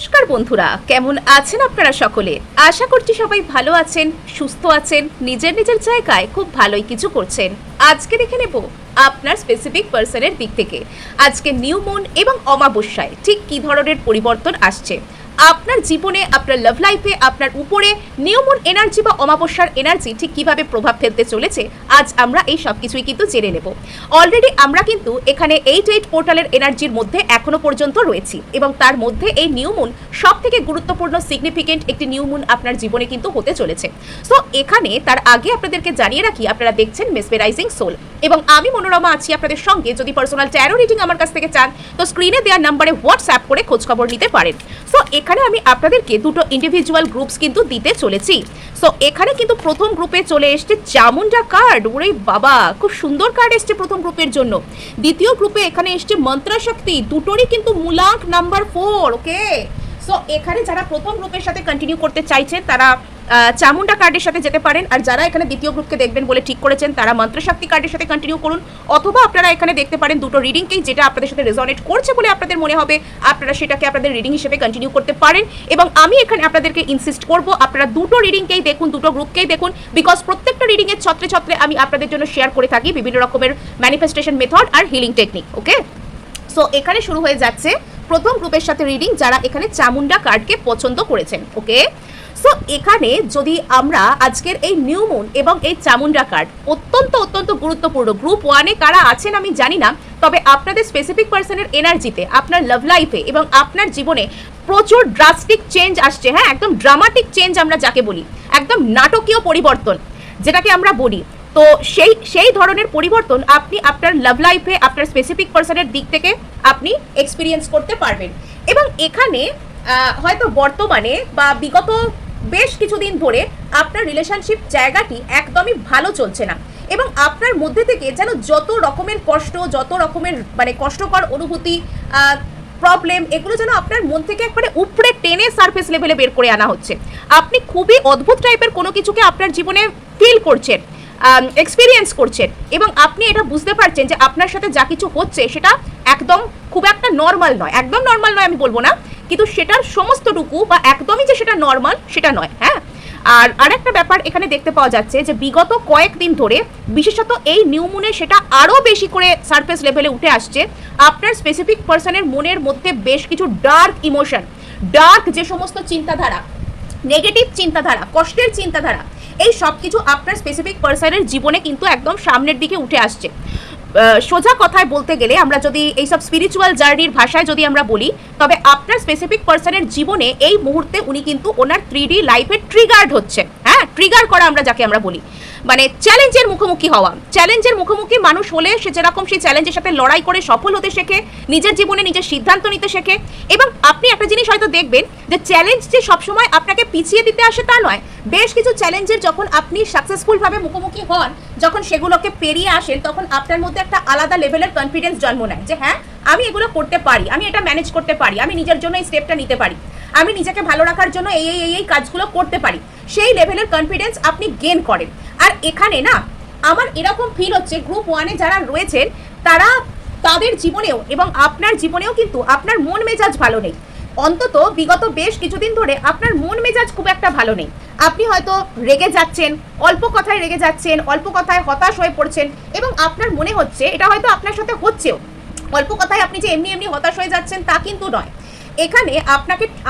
নমস্কার বন্ধুরা, কেমন আছেন আপনারা সকলে? আশা করছি সবাই ভালো আছেন, সুস্থ আছেন, নিজের নিজের জায়গায় খুব ভালোই কিছু করছেন। আজকে দেখে নেব আপনার স্পেসিফিক পার্সনের দিক থেকে আজকে নিউ মুন এবং অমাবস্যায় ঠিক কি ধরনের পরিবর্তন আসছে আপনার জীবনে, আপনার লাভ লাইফে, আপনার উপরে নিউ মুন এনার্জি বা অমাবস্যার এনার্জি ঠিক কিভাবে প্রভাব ফেলতে চলেছে আজ আমরা এই সব কিছুই কিন্তু জেনে নেব। অলরেডি আমরা কিন্তু এখানে 8 পোর্টালের এনার্জির মধ্যে এখনো পর্যন্ত রয়েছি এবং তার মধ্যে এই নিউ মুন সব থেকে গুরুত্বপূর্ণ সিগনিফিকেন্ট একটি নিউ মুন আপনার জীবনে কিন্তু হতে চলেছে। সো এখানে তার আগে আপনাদেরকে জানিয়ে রাখি, আপনারা দেখছেন মেসমেরাইজিং সোল এবং আমি মনোরমা আছি আপনাদের সঙ্গে। যদি পার্সোনাল ট্যারো রিডিং আমার কাছ থেকে চান তো স্ক্রিনে দেওয়া নাম্বারে হোয়াটসঅ্যাপ করে খোঁজখবর নিতে পারেন। সো এখানে আমি আপনাদেরকে দুটো ইন্ডিভিজুয়াল গ্রুপস কিন্তু দিতে চলেছি। সো এখানে কিন্তু প্রথম গ্রুপে চলে এসছে চামুন্ডা কার্ড। ওরে বাবা, খুব সুন্দর কার্ড এসছে প্রথম গ্রুপের জন্য। দ্বিতীয় গ্রুপে এখানে এসছে মন্ত্রশক্তি, দুটোরই কিন্তু মূলাঙ্ক নাম্বার 4। ওকে, সো এখানে যারা প্রথম গ্রুপের সাথে কন্টিনিউ করতে চাইছেন তারা চামুন্ডা কার্ডের সাথে যেতে পারেন, আর যারা এখানে দ্বিতীয় গ্রুপকে দেখবেন বলে ঠিক করেছেন তারা মন্ত্রশক্তি কার্ডের সাথে কন্টিনিউ করুন। অথবা আপনারা এখানে দেখতে পারেন দুটো রিডিংকেই, যেটা আপনাদের সাথে রেজোনেট করছে বলে আপনাদের মনে হবে আপনারা সেটাকে আপনাদের রিডিং হিসেবে কন্টিনিউ করতে পারেন। এবং আমি এখানে আপনাদেরকে ইনসিস্ট করব আপনারা দুটো রিডিংকেই দেখুন, দুটো গ্রুপকেই দেখুন, বিকজ প্রত্যেকটা রিডিংয়ের ছত্রে ছত্রে আমি আপনাদের জন্য শেয়ার করে থাকি বিভিন্ন রকমের ম্যানিফেস্টেশন মেথড আর হিলিং টেকনিক। ওকে, সো এখানে শুরু হয়ে যাচ্ছে প্রথম গ্রুপের সাথে রিডিং যারা এখানে চামুন্ডা কার্ডকে পছন্দ করেছেন। ওকে, সো এখানে যদি আমরা আজকের এই নিউ মুন এবং এই চামুন্ডা কার্ড অত্যন্ত অত্যন্ত গুরুত্বপূর্ণ। গ্রুপ 1-এ কারা আছেন আমি জানি না, তবে আপনাদের স্পেসিফিক পার্সনের এনার্জিতে, আপনার লাভ লাইফে এবং আপনার জীবনে প্রচুর ড্রাস্টিক চেঞ্জ আসছে। হ্যাঁ, একদম ড্রামাটিক চেঞ্জ আমরা যাকে বলি, একদম নাটকীয় পরিবর্তন যেটাকে আমরা বলি। তো সেই ধরনের পরিবর্তন আপনি আপনার লাভ লাইফে আপনার স্পেসিফিক পার্সনের দিক থেকে আপনি এক্সপিরিয়েন্স করতে পারবেন। এবং এখানে হয়তো বর্তমানে বা বিগত বেশ কিছুদিন ধরে আপনার রিলেশনশিপ জায়গাটি একদমই ভালো চলছে না এবং আপনার মধ্যে থেকে যেন যত রকমের কষ্ট, যত রকমের মানে কষ্টকর অনুভূতি, প্রবলেম, এগুলো যেন আপনার মন থেকে একবারে উপরে টেনে সারফেস লেভেলে বের করে আনা হচ্ছে। আপনি খুবই অদ্ভুত টাইপের কোনো কিছুকে আপনার জীবনে ফিল করছেন, এক্সপিরিয়েন্স করছেন এবং আপনি এটা বুঝতে পারছেন যে আপনার সাথে যা কিছু হচ্ছে সেটা একদম খুব একটা নর্মাল নয়। একদম নর্মাল নয় আমি বলবো না, কিন্তু সেটার সমস্তটুকু বা একদমই যে সেটা নর্মাল সেটা নয়। হ্যাঁ, আর আরেকটা ব্যাপার এখানে দেখতে পাওয়া যাচ্ছে যে বিগত কয়েকদিন ধরে বিশেষত এই নিউ মুনে সেটা আরও বেশি করে সারফেস লেভেলে উঠে আসছে। আপনার স্পেসিফিক পার্সনের মনের মধ্যে বেশ কিছু ডার্ক ইমোশন, ডার্ক যে সমস্ত চিন্তাধারা, নেগেটিভ চিন্তাধারা, কষ্টের চিন্তাধারা, এই সব কিছু আপনার স্পেসিফিক পার্সনের জীবনে কিন্তু একদম সামনের দিকে উঠে আসছে। সোজা কথায় বলতে গেলে আমরা যদি এইসব স্পিরিচুয়াল জার্নির ভাষায় যদি আমরা বলি, তবে আপনার স্পেসিফিক পার্সনের জীবনে এই মুহূর্তে উনি কিন্তু ওনার 3D লাইফে ট্রিগার্ড হচ্ছে। হ্যাঁ, ট্রিগার করা আমরা যাকে আমরা বলি, মানে চ্যালেঞ্জের মুখোমুখি হওয়া। চ্যালেঞ্জের মুখোমুখি মানুষ হলে সে যেরকম সেই চ্যালেঞ্জের সাথে লড়াই করে সফল হতে শেখে, নিজের জীবনে নিজের সিদ্ধান্ত নিতে শেখে। এবং আপনি একটা জিনিস হয়তো দেখবেন যে চ্যালেঞ্জ যে সবসময় আপনাকে পিছিয়ে দিতে আসে তা নয়। বেশ কিছু চ্যালেঞ্জের যখন আপনি সাকসেসফুলভাবে মুখোমুখি হন, যখন সেগুলোকে পেরিয়ে আসেন, তখন আপনার মধ্যে একটা আলাদা লেভেলের কনফিডেন্স জন্ম নেয় যে হ্যাঁ, আমি এগুলো করতে পারি, আমি এটা ম্যানেজ করতে পারি, আমি নিজের জন্য এই স্টেপটা নিতে পারি, আমি নিজেকে ভালো রাখার জন্য এই কাজগুলো করতে পারি। সেই লেভেলের কনফিডেন্স আপনি গেইন করেন। আর এখানে না আমার এরকম ফিল হচ্ছে গ্রুপ 1-এ যারা রয়েছেন তারা তাদের জীবনেও এবং আপনার জীবনেও কিন্তু আপনার মন মেজাজ ভালো নেই। অন্তত বিগত বেশ কিছুদিন ধরে আপনার মন মেজাজ খুব একটা ভালো নেই। আপনি হয়তো রেগে যাচ্ছেন, অল্প কথায় রেগে যাচ্ছেন, অল্প কথায় হতাশ হয়ে পড়ছেন এবং আপনার মনে হচ্ছে এটা হয়তো আপনার সাথে হচ্ছেও। অল্প কথায় আপনি যে এমনি হতাশ হয়ে যাচ্ছেন তা কিন্তু নয়। এখানে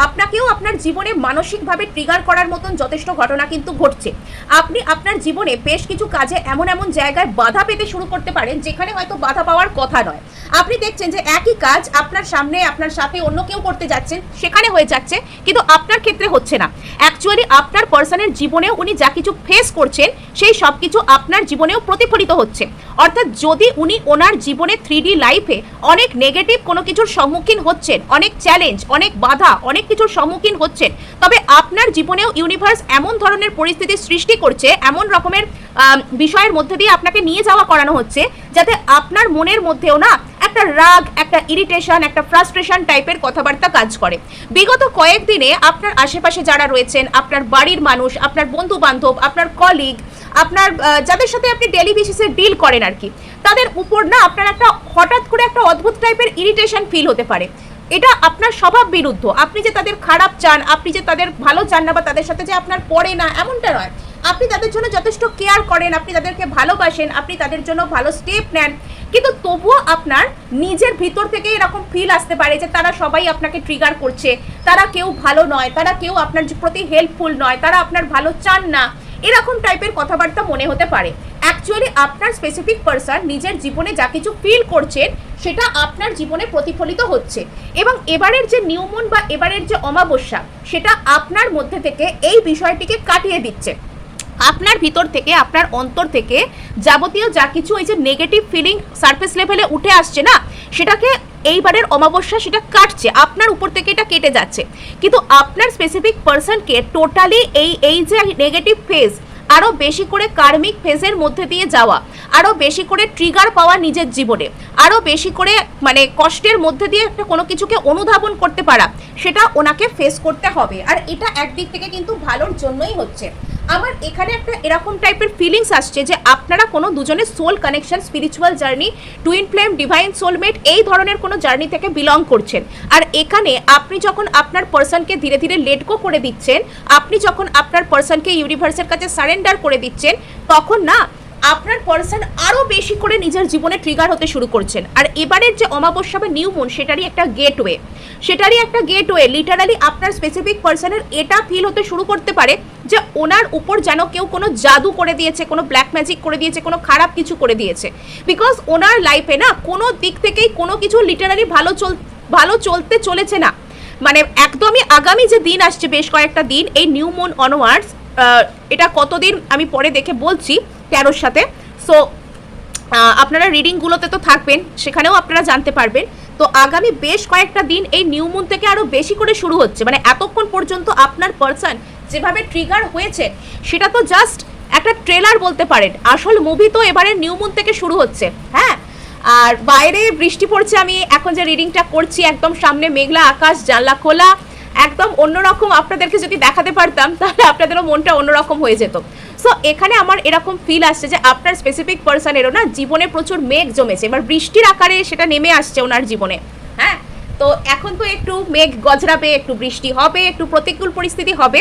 আপনাকেও আপনার জীবনে মানসিকভাবে ট্রিগার করার মতন যথেষ্ট ঘটনা কিন্তু ঘটছে। আপনি আপনার জীবনে বেশ কিছু কাজে এমন জায়গায় বাধা পেতে শুরু করতে পারেন যেখানে হয়তো বাধা পাওয়ার কথা নয়। আপনি দেখছেন যে একই কাজ আপনার সামনে আপনার সাথে অন্য কেউ করতে যাচ্ছেন, সেখানে হয়ে যাচ্ছে, কিন্তু আপনার ক্ষেত্রে হচ্ছে না। অ্যাকচুয়ালি আপনার পার্সনের জীবনেও উনি যা কিছু ফেস করছেন সেই সব কিছু আপনার জীবনেও প্রতিফলিত হচ্ছে। অর্থাৎ যদি উনি ওনার জীবনে 3D লাইফে অনেক নেগেটিভ কোনো কিছুর সম্মুখীন হচ্ছেন, অনেক চ্যালেঞ্জ, অনেক বাধা, অনেক কিছুর সম্মুখীন হচ্ছেন, তবে আপনার জীবনেও ইউনিভার্স এমন ধরনের পরিস্থিতির সৃষ্টি করছে, এমন রকমের বিষয়ের মধ্যে দিয়ে আপনাকে নিয়ে যাওয়া করানো হচ্ছে যাতে আপনার মনের মধ্যেও না একটা রাগ, একটা ইরিটেশন, একটা ফ্রাস্ট্রেশন টাইপের কথাবার্তা কাজ করে। বিগত কয়েকদিনে আপনার আশেপাশে যারা রয়েছেন, আপনার বাড়ির মানুষ, আপনার বন্ধু বান্ধব, আপনার কলিগ, আপনার যাদের সাথে আপনি ডেলি বেসিসে ডিল করেন আর কি, তাদের উপর না আপনার একটা হঠাৎ করে একটা অদ্ভুত টাইপের ইরিটেশন ফিল হতে পারে। এটা আপনার স্বভাব বিরুদ্ধ। আপনি যে তাদের খারাপ চান, আপনি যে তাদের ভালো চান না বা তাদের সাথে যে আপনার পড়ে না, এমনটা নয়। আপনি তাদের জন্য যথেষ্ট কেয়ার করেন, আপনি তাদেরকে ভালোবাসেন, আপনি তাদের জন্য ভালো স্টেপ নেন, কিন্তু তবুও আপনার নিজের ভিতর থেকে এরকম ফিল আসতে পারে যে তারা সবাই আপনাকে ট্রিগার করছে, তারা কেউ ভালো নয়, তারা কেউ আপনার প্রতি হেল্পফুল নয়, তারা আপনার ভালো চান না, এরকম টাইপের কথাবার্তা মনে হতে পারে। অ্যাকচুয়ালি আপনার স্পেসিফিক পারসন নিজের জীবনে যা কিছু ফিল করছেন সেটা আপনার জীবনে প্রতিফলিত হচ্ছে, এবং এবারের যে নিউ মুন বা এবারের যে অমাবস্যা সেটা আপনার মধ্যে থেকে এই বিষয়টিকে কাটিয়ে দিচ্ছে। আপনার ভিতর থেকে, আপনার অন্তর থেকে যাবতীয় যা কিছু এই যে নেগেটিভ ফিলিং সারফেস লেভেলে উঠে আসছে না, সেটাকে এইবারের অমাবস্যা সেটা কাটছে, আপনার উপর থেকে এটা কেটে যাচ্ছে। কিন্তু আপনার স্পেসিফিক পারসনকে টোটালি এই যে নেগেটিভ ফেজ, আরও বেশি করে কার্মিক ফেজের মধ্যে দিয়ে যাওয়া, আরও বেশি করে ট্রিগার পাওয়া নিজের জীবনে, আরও বেশি করে মানে কষ্টের মধ্যে দিয়ে একটা কোনো কিছুকে অনুধাবন করতে পারা, সেটা ওনাকে ফেস করতে হবে। আর এটা একদিক থেকে কিন্তু ভালোর জন্যই হচ্ছে। আমার এখানে একটা এরকম টাইপের ফিলিংস আসছে যে আপনারা কোনো দুজনের soul connection, spiritual journey, twin flame, divine soulmate, এই ধরনের কোনো জার্নি থেকে বিলং করছেন। আর এখানে আপনি যখন আপনার পার্সনকে ধীরে ধীরে লেট গো করে দিচ্ছেন, আপনি যখন আপনার পার্সনকে ইউনিভার্সের কাছে সারেন্ডার করে দিচ্ছেন, তখন না আপনার পার্সন আরও বেশি করে নিজের জীবনে ট্রিগার হতে শুরু করছেন। আর এবারের যে অমাবস্যা বা নিউ মুন সেটারই একটা গেটওয়ে, লিটারালি আপনার স্পেসিফিক পার্সনের এটা ফিল হতে শুরু করতে পারে যে ওনার উপর যেন কেউ কোনো জাদু করে দিয়েছে, কোনো ব্ল্যাক ম্যাজিক করে দিয়েছে, কোনো খারাপ কিছু করে দিয়েছে। বিকজ ওনার লাইফে না কোনো দিক থেকেই কোনো কিছু লিটারালি ভালো চলতে চলেছে না। মানে একদমই আগামী যে দিন আসছে, বেশ কয়েকটা দিন, এই নিউ মুন অনওয়ার্ডস, এটা কতদিন আমি পরে দেখে বলছি 13-র সাথে। সো আপনারা রিডিংগুলোতে তো থাকবেন, সেখানেও আপনারা জানতে পারবেন। তো আগামী বেশ কয়েকটা দিন এই নিউ মুন থেকে আরও বেশি করে শুরু হচ্ছে। মানে এতক্ষণ পর্যন্ত আপনার পার্সন যেভাবে ট্রিগার হয়েছে সেটা তো জাস্ট একটা ট্রেলার বলতে পারেন, আসল মুভি তো এবারে নিউ মুন থেকে শুরু হচ্ছে। হ্যাঁ, আর বাইরে বৃষ্টি পড়ছে, আমি এখন যে রিডিংটা করছি একদম সামনে মেঘলা আকাশ, জানলা খোলা, একদম অন্যরকম। আপনাদেরকে যদি দেখাতে পারতাম তাহলে আপনাদেরও মনটা অন্যরকম হয়ে যেত। সো এখানে আমার এরকম ফিল আসছে যে আপনার স্পেসিফিক পার্সনেরও না জীবনে প্রচুর মেঘ জমেছে, এবার বৃষ্টির আকারে সেটা নেমে আসছে ওনার জীবনে। হ্যাঁ, তো এখন তো একটু মেঘ গজরাবে, একটু বৃষ্টি হবে, একটু প্রতিকূল পরিস্থিতি হবে,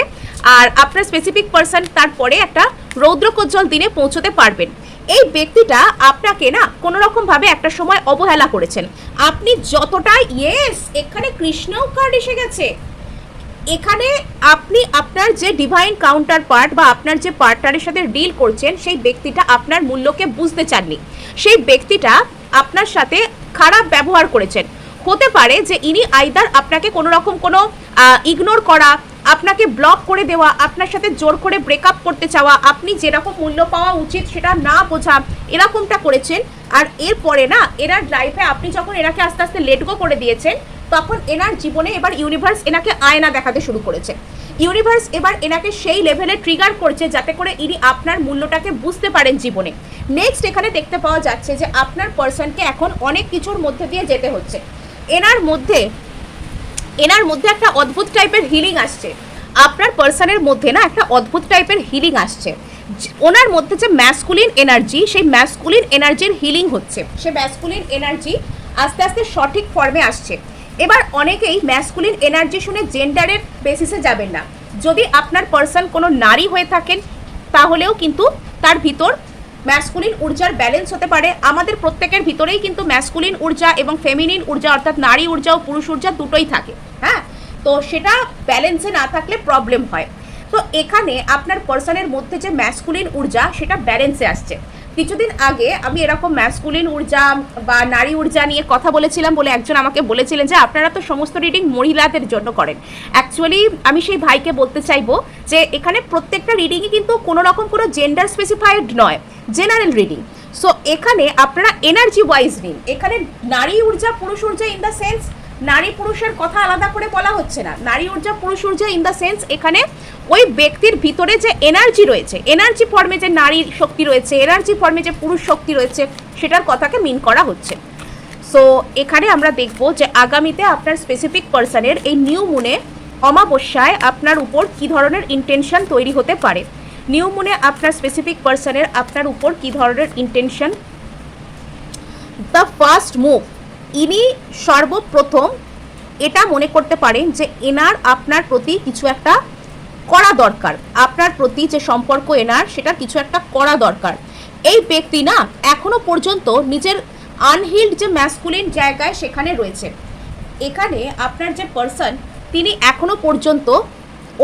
আর আপনার স্পেসিফিক পার্সন তারপরে একটা রৌদ্রোজ্জ্বল দিনে পৌঁছতে পারবেন। এই ব্যক্তিটা আপনাকে না কোনো রকমভাবে একটা সময় অবহেলা করেছেন। আপনি যতটা, এখানে কৃষ্ণও কার্ড এসে গেছে, এখানে আপনি আপনার যে ডিভাইন কাউন্টার পার্ট বা আপনার যে পার্টনারের সাথে ডিল করছেন, সেই ব্যক্তিটা আপনার মূল্যকে বুঝতে চাননি। সেই ব্যক্তিটা আপনার সাথে খারাপ ব্যবহার করেছেন। হতে পারে যে ইনি আইদার আপনাকে কোনো রকম কোনো ইগনোর করা, আপনাকে ব্লক করে দেওয়া, আপনার সাথে জোর করে ব্রেকআপ করতে চাওয়া, আপনি যেরকম মূল্য পাওয়া উচিত সেটা না বোঝা, এরকমটা করেছেন। আর এরপরে না এনার লাইফে আপনি যখন এনাকে আস্তে আস্তে লেট গো করে দিয়েছেন, তখন এনার জীবনে এবার ইউনিভার্স এনাকে আয়না দেখাতে শুরু করেছে। ইউনিভার্স এবার এনাকে সেই লেভেলে ট্রিগার করছে যাতে করে ইনি আপনার মূল্যটাকে বুঝতে পারেন জীবনে। নেক্সট এখানে দেখতে পাওয়া যাচ্ছে যে আপনার পার্সনকে এখন অনেক কিছুর মধ্যে দিয়ে যেতে হচ্ছে। এনার মধ্যে একটা অদ্ভুত টাইপের হিলিং আসছে। আপনার পার্সনের মধ্যে না একটা অদ্ভুত টাইপের হিলিং আসছে। ওনার মধ্যে যে ম্যাসকুলিন এনার্জি, সেই ম্যাসকুলিন এনার্জির হিলিং হচ্ছে। সে ম্যাসকুলিন এনার্জি আস্তে আস্তে সঠিক ফর্মে আসছে। এবার অনেকেই ম্যাসকুলিন এনার্জি শুনে জেন্ডারের বেসিসে যাবেন না। যদি আপনার পার্সন কোনো নারী হয়ে থাকেন তাহলেও কিন্তু তার ভিতর ম্যাসকুলিন ঊর্জার ব্যালেন্স হতে পারে। আমাদের প্রত্যেকের ভিতরেই কিন্তু ম্যাসকুলিন ঊর্জা এবং ফেমিনিন ঊর্জা, অর্থাৎ নারী ঊর্জা ও পুরুষ ঊর্জা দুটোই থাকে। হ্যাঁ, তো সেটা ব্যালেন্সে না থাকলে প্রবলেম হয়। তো এখানে আপনার পার্সনের মধ্যে যে ম্যাসকুলিন ঊর্জা সেটা ব্যালেন্সে আসছে। কিছুদিন আগে আমি এরকম ম্যাসকুলিন ঊর্জা বা নারী ঊর্জা নিয়ে কথা বলেছিলাম বলে একজন আমাকে বলেছিলেন যে আপনারা তো সমস্ত রিডিং মহিলাদের জন্য করেন। অ্যাকচুয়ালি আমি সেই ভাইকে বলতে চাইবো যে এখানে প্রত্যেকটা রিডিংই কিন্তু কোনো রকম কোনো জেন্ডার স্পেসিফাইড নয়, জেনারেল রিডিং। সো এখানে আপনারা এনার্জি ওয়াইজ নিন। এখানে নারী ঊর্জা পুরুষ ঊর্জা ইন দ্য সেন্স নারী পুরুষের কথা আলাদা করে বলা হচ্ছে না। নারী ঊর্জা পুরুষ ঊর্জা ইন দ্য সেন্স এখানে ওই ব্যক্তির ভিতরে যে এনার্জি রয়েছে, এনার্জি ফর্মে যে নারীর শক্তি রয়েছে, এনার্জি ফর্মে যে পুরুষ শক্তি রয়েছে, সেটার কথাকে মিন করা হচ্ছে। সো এখানে আমরা দেখব যে আগামীতে আপনার স্পেসিফিক পার্সনের এই নিউ মুনে অমাবস্যায় আপনার উপর কী ধরনের ইন্টেনশন তৈরি হতে পারে। নিউ মুনে আপনার স্পেসিফিক পার্সনের আপনার উপর কী ধরনের ইন্টেনশন। দ্য ফার্স্ট মুভ, ইনি সর্বপ্রথম এটা মনে করতে পারেন যে এনার আপনার প্রতি কিছু একটা করা দরকার, আপনার প্রতি যে সম্পর্ক এনার সেটা কিছু একটা করা দরকার। এই ব্যক্তি না এখনো পর্যন্ত নিজের আনহিল্ড যে ম্যাসকুলিন জায়গায় সেখানে রয়েছে। এখানে আপনার যে পার্সন তিনি এখনো পর্যন্ত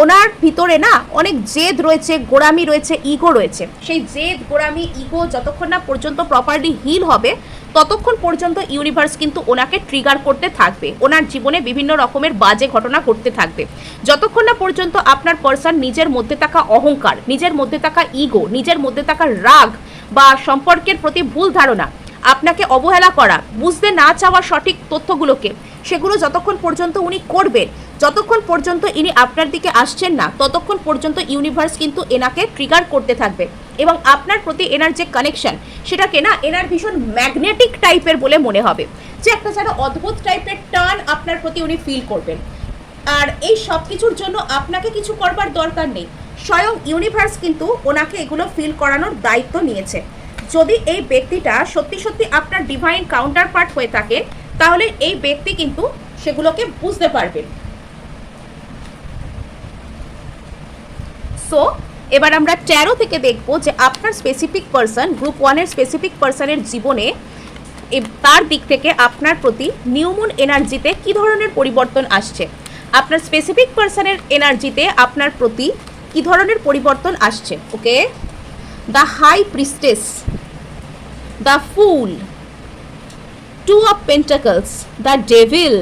ওনার ভিতরে না অনেক জেদ রয়েছে, গোড়ামি রয়েছে, ইগো রয়েছে। সেই জেদ, গোড়ামি, ইগো যতক্ষণ না পর্যন্ত প্রপারলি হিল হবে ততক্ষণ পর্যন্ত ইউনিভার্স কিন্তু ওনাকে ট্রিগার করতে থাকবে, ওনার জীবনে বিভিন্ন রকমের বাজে ঘটনা ঘটতে থাকবে। যতক্ষণ না পর্যন্ত আপনার পার্সন নিজের মধ্যে থাকা অহংকার, নিজের মধ্যে থাকা ইগো, নিজের মধ্যে থাকা রাগ বা সম্পর্কের প্রতি ভুল ধারণা, আপনাকে অবহেলা করা, বুঝতে না চাওয়া সঠিক তথ্যগুলোকে, সেগুলো যতক্ষণ পর্যন্ত উনি করবেন, যতক্ষণ পর্যন্ত ইনি আপনার দিকে আসছেন না ততক্ষণ পর্যন্ত ইউনিভার্স কিন্তু এনাকে ট্রিগার করতে থাকবে। এবং আপনার প্রতি এনার যে কানেকশন সেটাকে না এনার ভীষণ ম্যাগনেটিক টাইপের বলে মনে হবে, যে একটা যেন অদ্ভুত টাইপের টার্ন আপনার প্রতি উনি ফিল করবেন। আর এই সব কিছুর জন্য আপনাকে কিছু করবার দরকার নেই, স্বয়ং ইউনিভার্স কিন্তু ওনাকে এগুলো ফিল করানোর দায়িত্ব নিয়েছে। যদি এই ব্যক্তিটা সত্যি সত্যি আপনার ডিভাইন কাউন্টার পার্ট হয়ে থাকে তাহলে এই ব্যক্তি কিন্তু সেগুলোকে বুঝতে পারবেন। সো এবার আমরা 13 থেকে দেখব যে আপনার স্পেসিফিক পার্সন, গ্রুপ 1-এর স্পেসিফিক পার্সনের জীবনে তার দিক থেকে আপনার প্রতি নিউ মুন এনার্জিতে কী ধরনের পরিবর্তন আসছে, আপনার স্পেসিফিক পার্সনের এনার্জিতে আপনার প্রতি কী ধরনের পরিবর্তন আসছে। Okay, the high priestess, the fool, two of pentacles, the devil,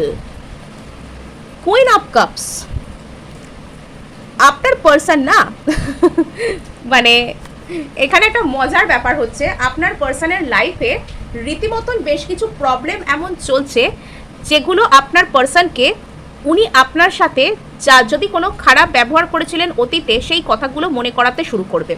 queen of cups. আপনার পার্সন না মানে এখানে একটা মজার ব্যাপার হচ্ছে, আপনার পার্সনের লাইফে রীতিমতন বেশ কিছু প্রবলেম এমন চলছে যেগুলো আপনার পার্সনকে, উনি আপনার সাথে যা যদি কোনো খারাপ ব্যবহার করেছিলেন অতীতে সেই কথাগুলো মনে করাতে শুরু করবে।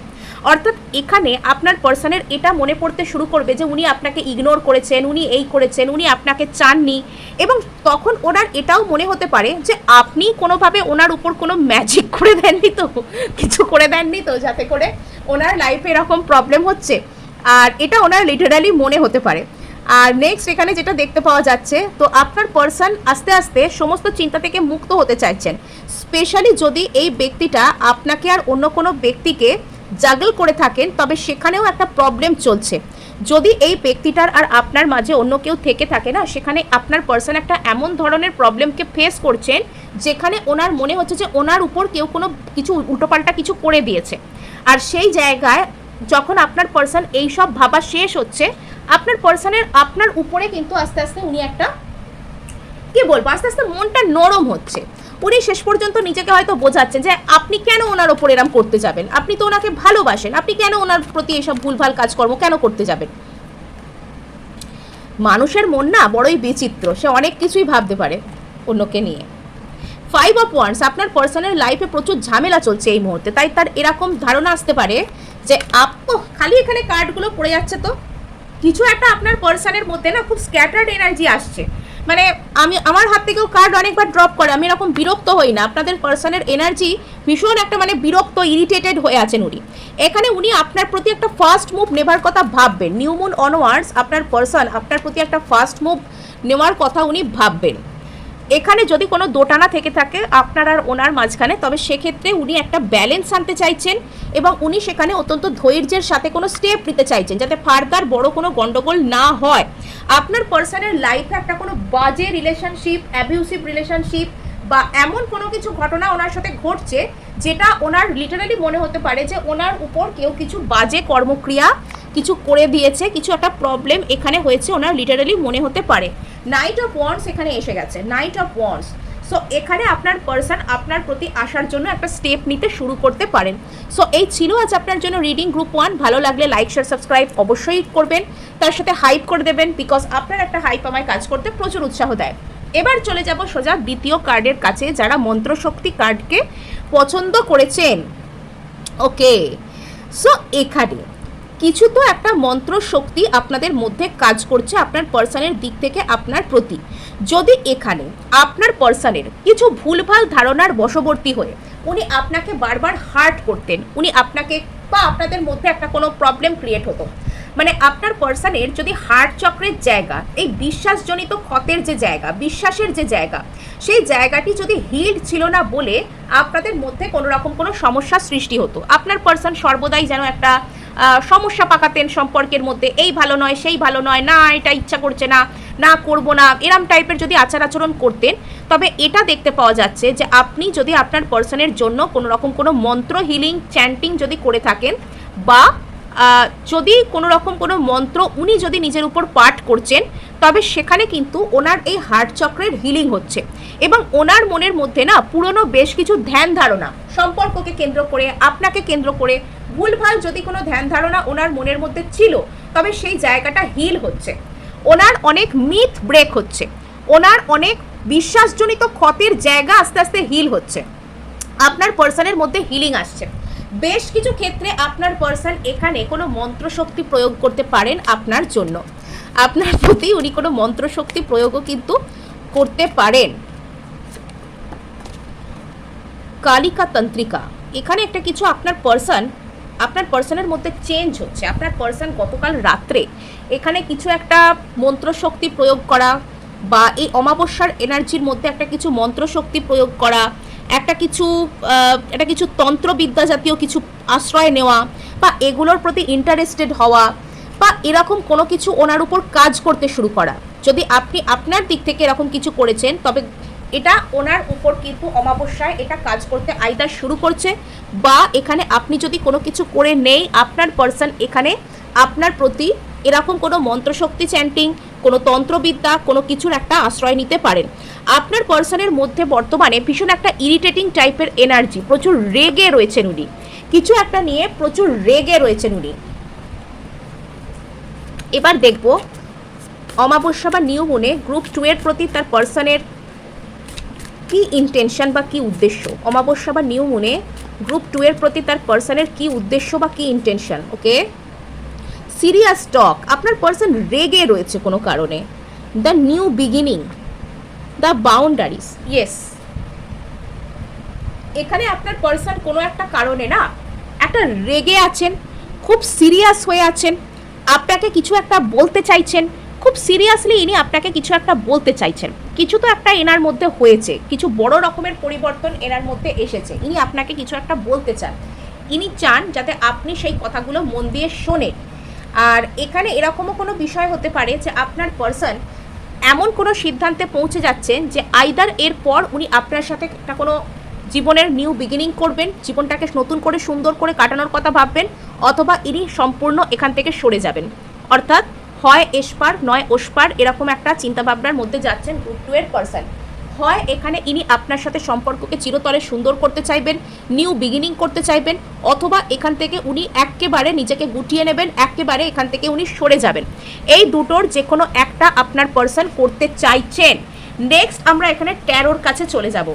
অর্থাৎ এখানে আপনার পার্সনের এটা মনে পড়তে শুরু করবে যে উনি আপনাকে ইগনোর করেছেন, উনি এই করেছেন, উনি আপনাকে চাননি। এবং তখন ওনার এটাও মনে হতে পারে যে আপনি কোনোভাবে ওনার উপর কোনো ম্যাজিক করে দেননি তো, কিছু করে দেননি তো যাতে করে ওনার লাইফে এরকম প্রবলেম হচ্ছে। আর এটা ওনার লিটারালি মনে হতে পারে। আর নেক্সট এখানে যেটা দেখতে পাওয়া যাচ্ছে, তো আপনার পার্সন আস্তে আস্তে সমস্ত চিন্তা থেকে মুক্ত হতে চাইছেন। স্পেশালি যদি এই ব্যক্তিটা আপনাকে আর অন্য কোনো ব্যক্তিকে জাগল করে থাকেন তবে সেখানেও একটা প্রবলেম চলছে। যদি এই ব্যক্তিটার আর আপনার মাঝে অন্য কেউ থেকে থাকে না, সেখানে আপনার পার্সন একটা এমন ধরনের প্রবলেমকে ফেস করছেন যেখানে ওনার মনে হচ্ছে যে ওনার উপর কেউ কোনো কিছু উল্টোপাল্টা কিছু করে দিয়েছে। আর সেই জায়গায় যখন আপনার পার্সন এইসব ভাবা শেষ হচ্ছে, আপনার পার্সনের আপনার উপরে কিন্তু আস্তে আস্তে উনি একটা কি বলবো, আস্তে আস্তে মনটা নরম হচ্ছে। উনি শেষ পর্যন্ত নিজেকে হয়তো বোঝাচ্ছেন যে আপনি কেন ওনার ওপর এরম করতে যাবেন, আপনি তো ওনাকে ভালোবাসেন, আপনি কেন ওনার প্রতি এইসব ভুলভাল কাজকর্ম কেন করতে যাবেন। মানুষের মন না বড়ই বিচিত্র, সে অনেক কিছুই ভাবতে পারে অন্যকে নিয়ে। 5 অফ ওয়ান্ডস, আপনার পার্সনের লাইফে প্রচুর ঝামেলা চলছে এই মুহূর্তে, তাই তার এরকম ধারণা আসতে পারে যে খালি এখানে কার্ডগুলো পড়ে যাচ্ছে, তো কিছু একটা আপনার পার্সনের মধ্যে না খুব স্ক্যাটার্ড এনার্জি আসছে। মানে আমার হাত থেকেও কার্ড অনেকবার ড্রপ করে, আমি এরকম বিরক্ত হই না। আপনাদের পার্সনের এনার্জি ভীষণ একটা মানে বিরক্ত, ইরিটেটেড হয়ে আছেন উনি। এখানে উনি আপনার প্রতি একটা ফার্স্ট মুভ নেবার কথা ভাববেন। নিউ মুন অনওয়ার্ডস আপনার পার্সন আপনার প্রতি একটা ফার্স্ট মুভ নেওয়ার কথা উনি ভাববেন। এখানে যদি কোনো দোটানা থেকে থাকে আপনার আর ওনার মাঝখানে, তবে সেক্ষেত্রে উনি একটা ব্যালেন্স আনতে চাইছেন এবং উনি সেখানে অত্যন্ত ধৈর্যের সাথে কোনো স্টেপ নিতে চাইছেন যাতে ফার্দার বড় কোনো গন্ডগোল না হয়। আপনার পার্সনের লাইফে একটা কোনো বাজে রিলেশনশিপ, অ্যাবিউসিভ রিলেশনশিপ বা এমন কোনো কিছু ঘটনা ওনার সাথে ঘটছে যেটা ওনার লিটারালি মনে হতে পারে যে ওনার উপর কেউ কিছু বাজে কর্মক্রিয়া কিছু করে দিয়েছে, কিছু একটা প্রবলেম এখানে হয়েছে, ওনার লিটারালি মনে হতে পারে। নাইট অফ ওয়ান্ডস এখানে এসে গেছে, নাইট অফ ওয়ান্ডস। সো এখানে আপনার পার্সন আপনার প্রতি আসার জন্য একটা স্টেপ নিতে শুরু করতে পারেন। সো এই ছিল আজ আপনার জন্য রিডিং গ্রুপ 1। ভালো লাগলে লাইক, শেয়ার, সাবস্ক্রাইব অবশ্যই করবেন, তার সাথে হাইপ করে দেবেন, বিকজ আপনার একটা হাইপ আমায় কাজ করতে প্রচুর উৎসাহ দেয়। এবার চলে যাব সোজা দ্বিতীয় কার্ডের কাছে, যারা মন্ত্রশক্তি কার্ডকে পছন্দ করেছেন। ওকে, সো এখানে কিছু তো একটা মন্ত্র শক্তি আপনাদের মধ্যে কাজ করছে আপনার পার্সনের দিক থেকে আপনার প্রতি। যদি এখানে আপনার পার্সনের কিছু ভুলভাল ধারণার বশবর্তী হয়ে উনি আপনাকে বারবার হার্ট করতেন, উনি আপনাকে বা আপনাদের মধ্যে একটা কোনো প্রবলেম ক্রিয়েট হতো, মানে আপনার পার্সনের যদি হার্ট চক্রের জায়গা, এই বিশ্বাসজনিত ক্ষতের যে জায়গা, বিশ্বাসের যে জায়গা, সেই জায়গাটি যদি হিল্ড ছিল না বলে আপনাদের মধ্যে কোনো রকম কোনো সমস্যার সৃষ্টি হতো। আপনার পার্সন সর্বদাই যেন একটা সমস্যা পাকাতেন সম্পর্কের মধ্যে, এই ভালো নয় সেই ভালো নয়, না এটা ইচ্ছা করছে না, না করবো না, এরম টাইপের যদি আচার আচরণ করতেন, তবে এটা দেখতে পাওয়া যাচ্ছে যে আপনি যদি আপনার পার্সনের জন্য কোনো রকম কোনো মন্ত্র হিলিং চ্যান্টিং যদি করে থাকেন, বা যদি কোনো রকম কোনো মন্ত্র উনি যদি নিজের উপর পাঠ করছেন, তবে সেখানে কিন্তু ওনার এই হার্ট চক্রের হিলিং হচ্ছে। এবং ওনার মনের মধ্যে না পুরনো বেশ কিছু ধ্যান ধারণা সম্পর্ককে কেন্দ্র করে, আপনাকে কেন্দ্র করে ভুলভাল যদি কোনো ধ্যান ধারণা ওনার মনের মধ্যে ছিল, তবে সেই জায়গাটা হিল হচ্ছে। ওনার অনেক মিথ ব্রেক হচ্ছে, ওনার অনেক বিশ্বাসজনিত ক্ষতের জায়গা আস্তে আস্তে হিল হচ্ছে, আপনার পার্সনের মধ্যে হিলিং আসছে। বেশ কিছু ক্ষেত্রে আপনার পার্সন এখানে কোনো মন্ত্রশক্তি প্রয়োগ করতে পারেন আপনার জন্য, আপনার প্রতি উনি কোনো মন্ত্রশক্তি প্রয়োগও কিন্তু করতে পারেন। কালিকা তন্ত্রিকা, এখানে একটা কিছু আপনার পার্সনের মধ্যে চেঞ্জ হচ্ছে। আপনার পার্সন গতকাল রাত্রে এখানে কিছু একটা মন্ত্রশক্তি প্রয়োগ করা, বা এই অমাবস্যার এনার্জির মধ্যে একটা কিছু মন্ত্রশক্তি প্রয়োগ করা, একটা কিছু তন্ত্রবিদ্যা জাতীয় কিছু আশ্রয় নেওয়া, বা এগুলোর প্রতি ইন্টারেস্টেড হওয়া, বা এরকম কোনো কিছু ওনার উপর কাজ করতে শুরু করা। যদি আপনি আপনার দিক থেকে এরকম কিছু করেছেন, তবে এটা ওনার উপর কিন্তু অমাবস্যায় এটা কাজ করতে আইদার শুরু করছে, বা এখানে আপনি যদি কোনো কিছু করে নেই, আপনার পার্সন এখানে আপনার প্রতি এরকম কোনো মন্ত্রশক্তি চ্যান্টিং, কোনো তন্ত্রবিদ্যা, কোনো কিছুর একটা আশ্রয় নিতে পারেন। আপনার পার্সনের মধ্যে বর্তমানে ভীষণ একটা ইরিটেটিং টাইপের এনার্জি, প্রচুর রেগে রয়েছেন উনি, কিছু একটা নিয়ে প্রচুর রেগে রয়েছেন উনি। এবার দেখব অমাবস্যা বা নিউ মুনে গ্রুপ 2 এর প্রতি তার পার্সনের কি ইন্টেনশন বা কি উদ্দেশ্য। অমাবস্যা বা নিউ মুনে গ্রুপ 2 এর প্রতি তার পার্সনের কি উদ্দেশ্য বা কি ইন্টেনশন। ওকে, সিরিয়াস টক, আপনার পার্সন রেগে রয়েছে কোনো কারণে। The new beginning, the boundaries, yes, এখানে আপনার পার্সন কোনো একটা কারণে না একটা রেগে আছেন, খুব সিরিয়াস হয়ে আছেন, আপনাকে কিছু একটা বলতে চাইছেন, খুব সিরিয়াসলি ইনি আপনাকে কিছু একটা বলতে চাইছেন। কিছু তো একটা এনার মধ্যে হয়েছে, কিছু বড় রকমের পরিবর্তন এনার মধ্যে এসেছে, ইনি আপনাকে কিছু একটা বলতে চান, ইনি চান যাতে আপনি সেই কথাগুলো মন দিয়ে শোনেন। আর এখানে এরকমও কোনো বিষয় হতে পারে যে আপনার পার্সন এমন কোনো সিদ্ধান্তে পৌঁছে যাচ্ছেন যে আইদার এরপর উনি আপনার সাথে একটা কোনো জীবনের নিউ বিগিনিং করবেন, জীবনটাকে নতুন করে সুন্দর করে কাটানোর কথা ভাববেন, অথবা ইনি সম্পূর্ণ এখান থেকে সরে যাবেন। অর্থাৎ হয় এসপার নয় ওসপার, এরকম একটা চিন্তাভাবনার মধ্যে যাচ্ছেন গ্রুপ 2 এর পার্সন। হয় এখানে ইনি আপনার সাথে সম্পর্ককে চিরতরে সুন্দর করতে চাইবেন, নিউ বিগিনিং করতে চাইবেন, অথবা এখান থেকে উনি একেবারে নিজেকে গুটিয়ে নেবেন, একেবারে এখান থেকে উনি সরে যাবেন। এই দুটোর যে কোনো একটা আপনার পার্সন করতে চাইছেন। নেক্সট আমরা এখানে ট্যারোর কাছে চলে যাব।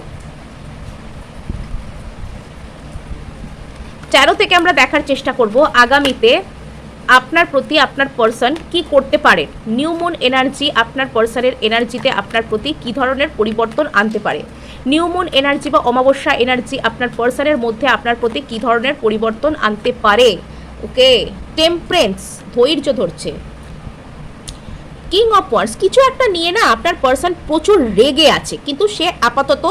ট্যারো থেকে আমরা দেখার চেষ্টা করব আগামীতে আপনার প্রতি আপনার পার্সন কি করতে পারে। নিউ মুন এনার্জি আপনার পার্সনের এনার্জিতে আপনার প্রতি কি ধরনের পরিবর্তন আনতে পারে। নিউ মুন এনার্জি বা অমাবস্যা এনার্জি আপনার পার্সনের মধ্যে আপনার প্রতি কি ধরনের পরিবর্তন আনতে পারে। ওকে, টেম্পারেন্স, ধৈর্য ধরছে। কিং অফ ওয়ান্ডস, কিছু একটা নিয়ে না আপনার পার্সন প্রচুর রেগে আছে, কিন্তু সে আপাতত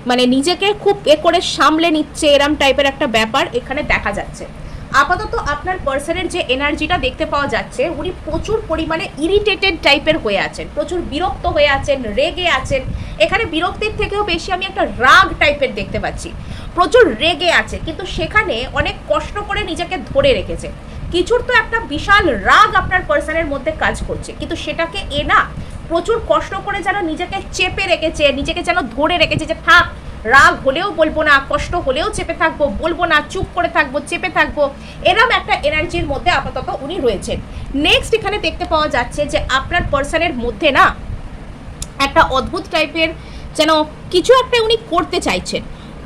মানে নিজেকে খুব করে সামলে নিচ্ছে, এরম টাইপের একটা ব্যাপার এখানে দেখা যাচ্ছে। আপাতত আপনার পার্সনের যে এনার্জিটা দেখতে পাওয়া যাচ্ছে, উনি প্রচুর পরিমাণে ইরিটেটেড টাইপের হয়ে আছেন, প্রচুর বিরক্ত হয়ে আছেন, রেগে আছেন। এখানে বিরক্তির থেকেও বেশি আমি একটা রাগ টাইপের দেখতে পাচ্ছি, প্রচুর রেগে আছে, কিন্তু সেখানে অনেক কষ্ট করে নিজেকে ধরে রেখেছে। কিছুর তো একটা বিশাল রাগ আপনার পার্সনের মধ্যে কাজ করছে, কিন্তু সেটাকে না প্রচুর কষ্ট করে যেন নিজেকে চেপে রেখেছে, নিজেকে যেন ধরে রেখেছে যে থাক, রাগ হলেও বলবো না, কষ্ট হলেও চেপে থাকবো, বলবো না, চুপ করে থাকবো, চেপে থাকবো, এরম একটা এনার্জির মধ্যে আপাতত উনি রয়েছেন। নেক্সট এখানে দেখতে পাওয়া যাচ্ছে যে আপনার পার্সনের মধ্যে না একটা অদ্ভুত টাইপের যেন কিছু একটা উনি করতে চাইছেন।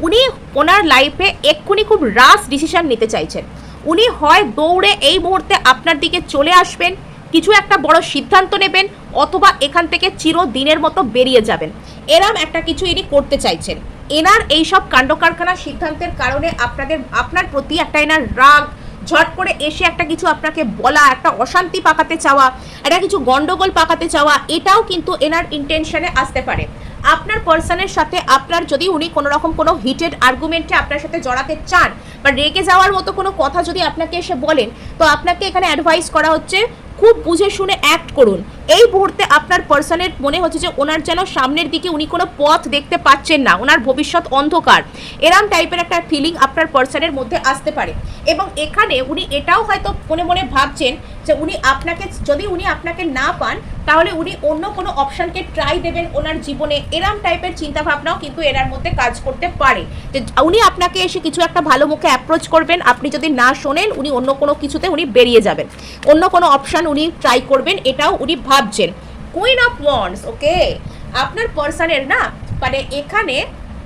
উনি ওনার লাইফে এক্ষুনি খুব রাশ ডিসিশন নিতে চাইছেন। উনি হয় দৌড়ে এই মুহূর্তে আপনার দিকে চলে আসবেন, কিছু একটা বড় সিদ্ধান্ত নেবেন, অথবা এখান থেকে চিরদিনের মতো বেরিয়ে যাবেন, এরম একটা কিছু ইনি করতে চাইছেন। এনার এইসব কাণ্ডকারখানা সিদ্ধান্তের কারণে আপনার প্রতি একটা এনার রাগ, ঝট করে এসে একটা কিছু আপনাকে বলা, একটা অশান্তি পাকাতে চাওয়া, একটা কিছু গন্ডগোল পাকাতে চাওয়া, এটাও কিন্তু এনার ইন্টেনশনে আসতে পারে। আপনার পার্সনের সাথে আপনার যদি উনি কোনো রকম কোনো হিটেড আর্গুমেন্টে আপনার সাথে জড়াতে চান বা রেগে যাওয়ার মতো কোনো কথা যদি আপনাকে এসে বলেন, তো আপনাকে এখানে অ্যাডভাইস করা হচ্ছে খুব বুঝে শুনে অ্যাক্ট করুন। এই মুহূর্তে আপনার পার্সনের মনে হচ্ছে যে ওনার যেন সামনের দিকে উনি কোনো পথ দেখতে পাচ্ছেন না, ওনার ভবিষ্যৎ অন্ধকার, এরম টাইপের একটা ফিলিং আপনার পার্সনের মধ্যে আসতে পারে। এবং এখানে উনি এটাও হয়তো মনে মনে ভাবছেন যে উনি আপনাকে, যদি উনি আপনাকে না পান তাহলে উনি অন্য কোনো অপশনকে ট্রাই দেবেন ওনার জীবনে, এরম টাইপের চিন্তাভাবনাও কিন্তু এনার মধ্যে কাজ করতে পারে। যে উনি আপনাকে এসে কিছু একটা ভালো মুখে অ্যাপ্রোচ করবেন, আপনি যদি না শোনেন উনি অন্য কোনো কিছুতে উনি বেরিয়ে যাবেন, অন্য কোনো অপশন উনি ট্রাই করবেন, এটাও উনি ভাবছেন। কুইন অফ ওয়ান্ডস, ওকে, আপনার পার্সনের না মানে এখানে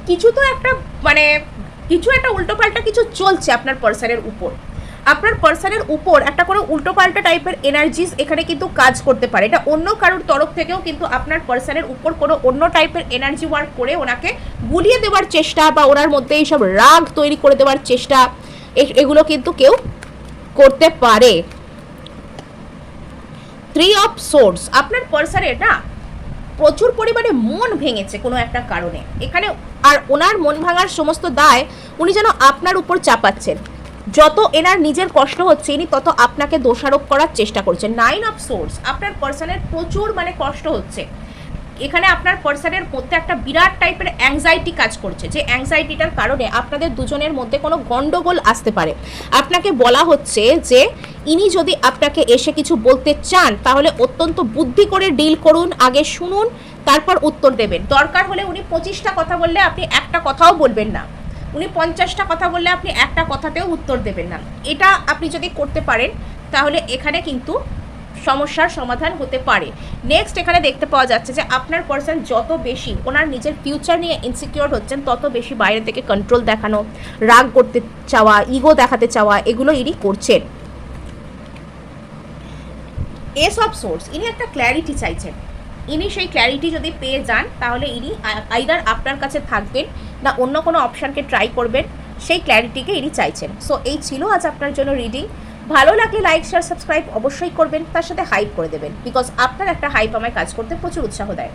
কিছু তো একটা মানে কিছু একটা উল্টোপাল্টা কিছু চলছে আপনার পার্সনের উপর। আপনার পার্সনের উপর একটা কোনো উল্টোপাল্টা টাইপের এনার্জিস এখানে কিন্তু কাজ করতে পারে। এটা অন্য কারোর তরফ থেকেও কিন্তু আপনার পার্সনের উপর কোনো অন্য টাইপের এনার্জি ওয়ার্ক করে ওনাকে গুলিয়ে দেওয়ার চেষ্টা বা ওনার মধ্যে এইসব রাগ তৈরি করে দেওয়ার চেষ্টা, এগুলো কিন্তু কেউ করতে পারে। 3 অফ সোর্ডস, আপনার পার্সনের না প্রচুর পরিমাণে মন ভেঙেছে কোনো একটা কারণে এখানে, আর ওনার মন ভাঙার সমস্ত দায় উনি যেন আপনার উপর চাপাচ্ছেন। যত এনার নিজের কষ্ট হচ্ছে ইনি তত আপনাকে দোষারোপ করার চেষ্টা করছেন। 9 অফ সোর্স, আপনার পার্সনের প্রচুর মানে কষ্ট হচ্ছে এখানে। আপনার পার্সনের মধ্যে একটা বিরাট টাইপের অ্যাংজাইটি কাজ করছে, যে অ্যাংজাইটিটার কারণে আপনাদের দুজনের মধ্যে কোনো গন্ডগোল আসতে পারে। আপনাকে বলা হচ্ছে যে ইনি যদি আপনাকে এসে কিছু বলতে চান তাহলে অত্যন্ত বুদ্ধি করে ডিল করুন, আগে শুনুন তারপর উত্তর দেবেন। দরকার হলে উনি 25টা কথা বললে আপনি একটা কথাও বলবেন না, উনি 50টা কথা বললে আপনি একটা কথাতেও উত্তর দেবেন না। এটা আপনি যদি করতে পারেন তাহলে এখানে কিন্তু সমস্যার সমাধান হতে পারে। নেক্সট এখানে দেখতে পাওয়া যাচ্ছে যে আপনার পার্সন যত বেশি ওনার নিজের ফিউচার নিয়ে ইনসিকিউর হচ্ছেন তত বেশি বাইরে থেকে কন্ট্রোল দেখানো, রাগ করতে চাওয়া, ইগো দেখাতে চাওয়া, এগুলো ইনি করছেন। এস অফ সোর্স, ইনি একটা ক্ল্যারিটি চাইছেন। ইনি সেই ক্ল্যারিটি যদি পেয়ে যান তাহলে ইনি আইদার আপনার কাছে থাকবেন না অন্য কোনো অপশানকে ট্রাই করবেন, সেই ক্ল্যারিটিকে ইনি চাইছেন। সো এই ছিল আজ আপনার জন্য রিডিং। ভালো লাগলে লাইক শেয়ার সাবস্ক্রাইব অবশ্যই করবেন, তার সাথে হাইপ করে দেবেন, বিকজ আপনার একটা হাইপ আমায় কাজ করতে প্রচুর উৎসাহ দেয়।